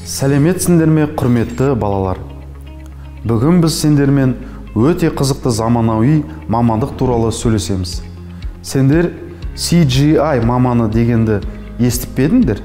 Сәлеметсіңдер ме, құрметті балалар? Бүгін біз сендермен өте қызықты заманауи мамандық туралы сөйлесеміз. Сендер CGI маманы дегенді естіп пе едіңдер?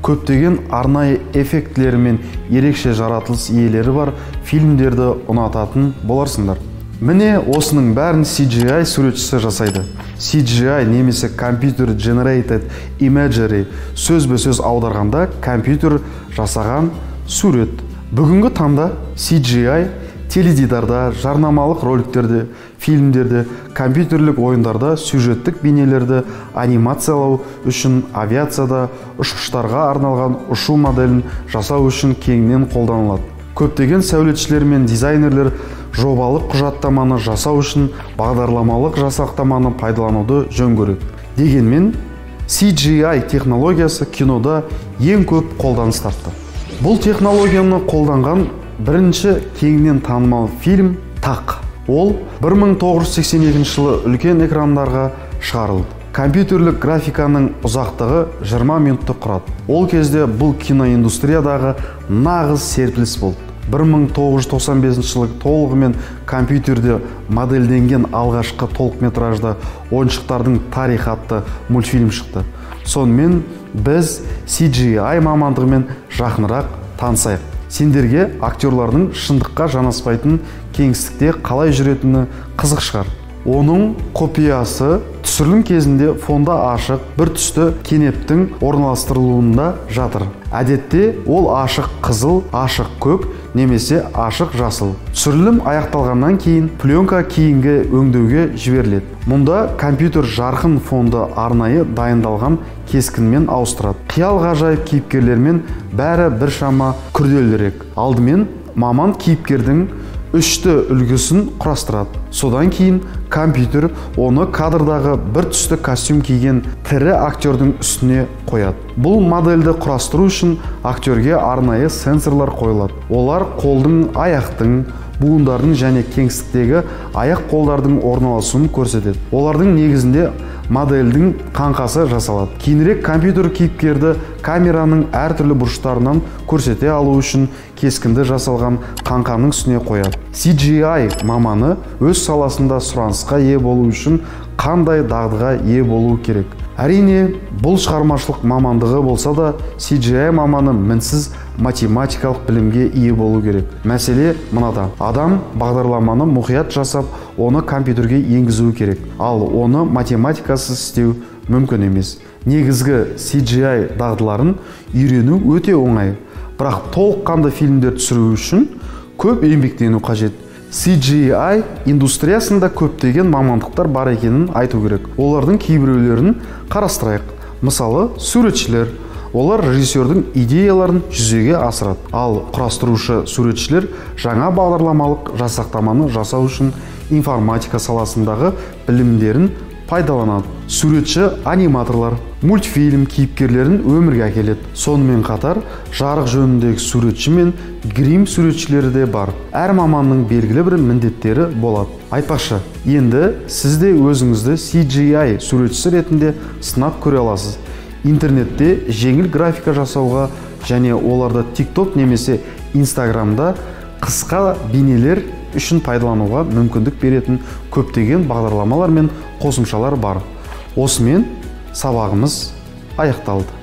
Көптеген арнайы эффектілері мен ерекше жаратылыс иелері бар фильмдерді ұнататын боларсыңдар. Міне осының бәрін CGI суретшісі жасайды. CGI немесе Computer Generated Imagery сөзбе-сөз аударғанда компьютер жасаған сурет. Бүгінгі таңда CGI теледидарда, жарнамалық роликтерде, фильмдерде, компьютерлік ойындарда сюжеттік бейнелерді анимациялау үшін, авиацияда ұшқыштарға арналған ұшу моделін жасау үшін кеңінен қолданылады. Көптеген сәулетшілер мен дизайнерлер жобалық құжаттаманы жасау үшін бағдарламалық жасақтаманы пайдалануды жөн көреді. Дегенмен, CGI технологиясы кинода ең көп қолданыс тапты. Бұл технологияны қолданған бірінші кеңінен танымал фильм «Тақ». Ол 1982 жылы үлкен экрандарға шығарылды. Компьютерлік графиканың ұзақтығы 20 минутты құрады. Ол кезде бұл киноиндустриядағы нағыз серпіліс болды. 1995 жылы толығымен компьютерде модельденген алғашқы толықметражды ойыншықтардың тарихы атты мультфильм шықты. Сонымен біз CGI мамандығымен жақынырақ танысайық. Сендерге актерлардың шындыққа жанаспайтын кеңістікте қалай жүретіні қызық шығар. Оның копиясы түсірілім кезінде фонда ашық бір түсті кенептің орналастырылуында жатыр. Әдетте ол ашық қызыл, ашық көк немесе ашық жасыл. Түсірілім аяқталғаннан кейін пленка кейінгі өңдеуге жіберіледі. Мұнда компьютер жарқын фонды арнайы дайындалған кескінмен ауыстырады. Қиял ғажайып кейіпкерлермен бәрі біршама күрделірек. Алдымен маман кейіпкердің үшті үлгісін құрастырады. Содан кейін компьютер оны кадрдағы бір түсті костюм киген тірі актердің үстіне қояды. Бұл модельді құрастыру үшін актерге арнайы сенсорлар қойылады. Олар қолдың, аяқтың, буындардың және кеңістіктегі аяқ қолдардың орналасуын көрсетеді. Олардың негізінде модельдің қаңқасы жасалады. Кейінірек компьютер кейіпкерді камераның әртүрлі бұрыштарынан көрсете алу үшін кескінді жасалған қаңқаның үстіне қояды. CGI маманы өз саласында сұранысқа ие болу үшін қандай дағдыға ие болу керек? Әрине, бұл шығармашылық мамандығы болса да, CGI маманы мінсіз математикалық білімге ие болу керек. Мәселе мынада. Адам бағдарламаны мұқият жасап, оны компьютерге енгізуі керек. Ал оны математикасыз істеу мүмкін емес. Негізгі CGI дағдыларын үйрену өте оңай. Бірақ толыққанды фильмдер түсіру үшін көп еңбектену қажет. CGI индустриясында көптеген мамандықтар бар екенін айту керек. Олардың кейбіреулерін қарастырайық. Мысалы, суретшілер. Олар режиссердің идеяларын жүзеге асырады. Ал құрастырушы суретшілер жаңа бағдарламалық жасақтаманы жасау үшін информатика саласындағы білімдерін пайдаланады. Суретші аниматорлар мультфильм кейіпкерлерін өмірге әкеледі. Сонымен қатар жарық жөніндегі суретші мен грим суретшілері де бар. Әр маманның белгілі бір міндеттері болады. Айтпақшы, енді сіз де өзіңізді CGI суретшісі ретінде сынап көре аласыз. Интернетте жеңіл графика жасауға және оларды TikTok немесе Instagramда қысқа бейнелер үшін пайдалануға мүмкіндік беретін көптеген бағдарламалар мен қосымшалар бар. Осымен сабағымыз аяқталды.